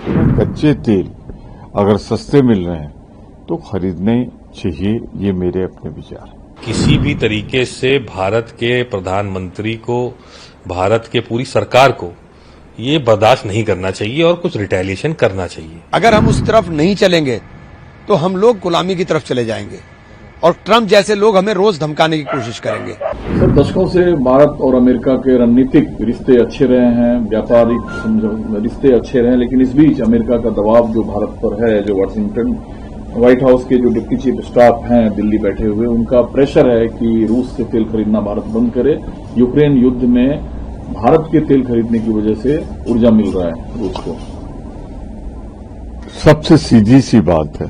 कच्चे तेल अगर सस्ते मिल रहे हैं तो खरीदने चाहिए, ये मेरे अपने विचार। किसी भी तरीके से भारत के प्रधानमंत्री को, भारत के पूरी सरकार को ये बर्दाश्त नहीं करना चाहिए और कुछ रिटेलिएशन करना चाहिए। अगर हम उस तरफ नहीं चलेंगे तो हम लोग गुलामी की तरफ चले जाएंगे और ट्रंप जैसे लोग हमें रोज धमकाने की कोशिश करेंगे। सर, दशकों से भारत और अमेरिका के रणनीतिक रिश्ते अच्छे रहे हैं, व्यापारिक रिश्ते अच्छे रहे हैं, लेकिन इस बीच अमेरिका का दबाव जो भारत पर है, जो वाशिंगटन व्हाइट हाउस के जो डिप्टी चीफ स्टाफ हैं दिल्ली बैठे हुए, उनका प्रेशर है कि रूस से तेल खरीदना भारत बंद करे। यूक्रेन युद्ध में भारत के तेल खरीदने की वजह से ऊर्जा मिल रहा है रूस को। सबसे सीधी सी बात है,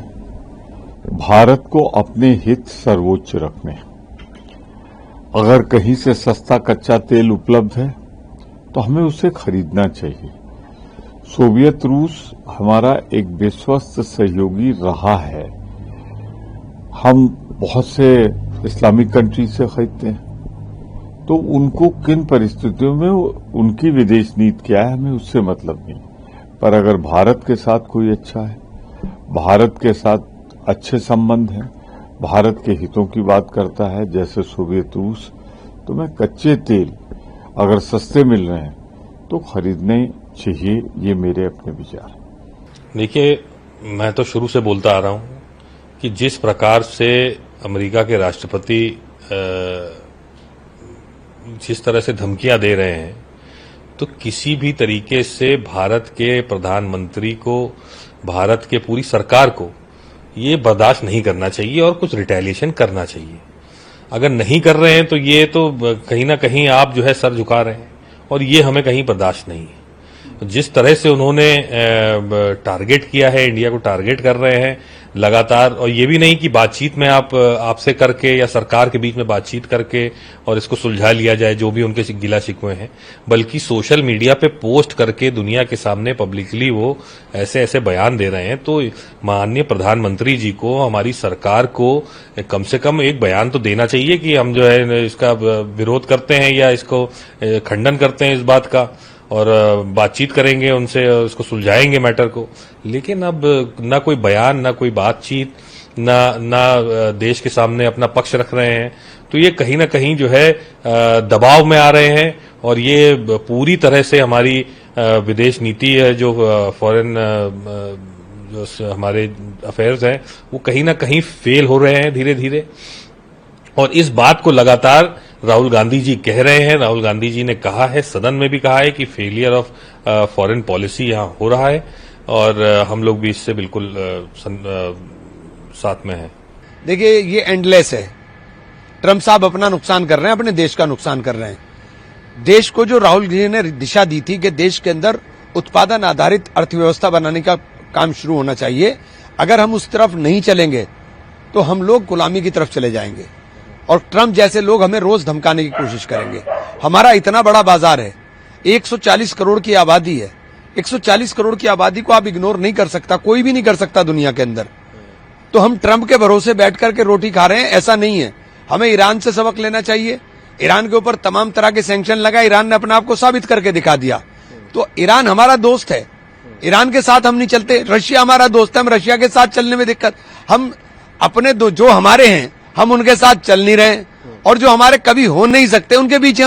भारत को अपने हित सर्वोच्च रखने। अगर कहीं से सस्ता कच्चा तेल उपलब्ध है तो हमें उसे खरीदना चाहिए। सोवियत रूस हमारा एक विश्वस्त सहयोगी रहा है। हम बहुत से इस्लामिक कंट्री से खरीदते हैं, तो उनको किन परिस्थितियों में उनकी विदेश नीति क्या है हमें उससे मतलब नहीं। पर अगर भारत के साथ कोई अच्छा है, भारत के साथ अच्छे संबंध हैं, भारत के हितों की बात करता है जैसे सोवियत रूस, तो मैं कच्चे तेल अगर सस्ते मिल रहे हैं तो खरीदने चाहिए, ये मेरे अपने विचार। देखिए, मैं तो शुरू से बोलता आ रहा हूं कि जिस प्रकार से अमेरिका के राष्ट्रपति जिस तरह से धमकियां दे रहे हैं, तो किसी भी तरीके से भारत के प्रधानमंत्री को, भारत के पूरी सरकार को ये बर्दाश्त नहीं करना चाहिए और कुछ रिटेलिएशन करना चाहिए। अगर नहीं कर रहे हैं तो ये तो कहीं ना कहीं आप जो है सर झुका रहे हैं और ये हमें कहीं बर्दाश्त नहीं है। जिस तरह से उन्होंने टारगेट किया है, इंडिया को टारगेट कर रहे हैं लगातार, और ये भी नहीं कि बातचीत में आपसे करके या सरकार के बीच में बातचीत करके और इसको सुलझा लिया जाए जो भी उनके गिला शिकवे हैं, बल्कि सोशल मीडिया पे पोस्ट करके दुनिया के सामने पब्लिकली वो ऐसे ऐसे बयान दे रहे हैं। तो माननीय प्रधानमंत्री जी को, हमारी सरकार को कम से कम एक बयान तो देना चाहिए कि हम जो है इसका विरोध करते हैं या इसको खंडन करते हैं इस बात का, और बातचीत करेंगे उनसे, उसको सुलझाएंगे मैटर को। लेकिन अब ना कोई बयान, ना कोई बातचीत, ना देश के सामने अपना पक्ष रख रहे हैं, तो ये कहीं ना कहीं जो है दबाव में आ रहे हैं और ये पूरी तरह से हमारी विदेश नीति है, जो फॉरेन जो हमारे अफेयर्स हैं, वो कहीं ना कहीं फेल हो रहे हैं धीरे धीरे। और इस बात को लगातार राहुल गांधी जी कह रहे हैं। राहुल गांधी जी ने कहा है, सदन में भी कहा है कि फेलियर ऑफ फॉरेन पॉलिसी यहां हो रहा है और हम लोग भी इससे बिल्कुल साथ में हैं। देखिए, ये एंडलेस है। ट्रंप साहब अपना नुकसान कर रहे हैं, अपने देश का नुकसान कर रहे हैं। देश को जो राहुल जी ने दिशा दी थी कि देश के अंदर उत्पादन आधारित अर्थव्यवस्था बनाने का काम शुरू होना चाहिए, अगर हम उस तरफ नहीं चलेंगे तो हम लोग गुलामी की तरफ चले जाएंगे और ट्रंप जैसे लोग हमें रोज धमकाने की कोशिश करेंगे। हमारा इतना बड़ा बाजार है, 140 करोड़ की आबादी है। 140 करोड़ की आबादी को आप इग्नोर नहीं कर सकता, कोई भी नहीं कर सकता दुनिया के अंदर। तो हम ट्रंप के भरोसे बैठ करके रोटी खा रहे हैं, ऐसा नहीं है। हमें ईरान से सबक लेना चाहिए। ईरान के ऊपर तमाम तरह के सैंक्शन लगा, ईरान ने अपने आप को साबित करके दिखा दिया। तो ईरान हमारा दोस्त है, ईरान के साथ हम नहीं चलते। रशिया हमारा दोस्त है, हम रशिया के साथ चलने में दिक्कत। हम अपने जो हमारे हैं हम उनके साथ चल नहीं रहे, और जो हमारे कभी हो नहीं सकते उनके पीछे हम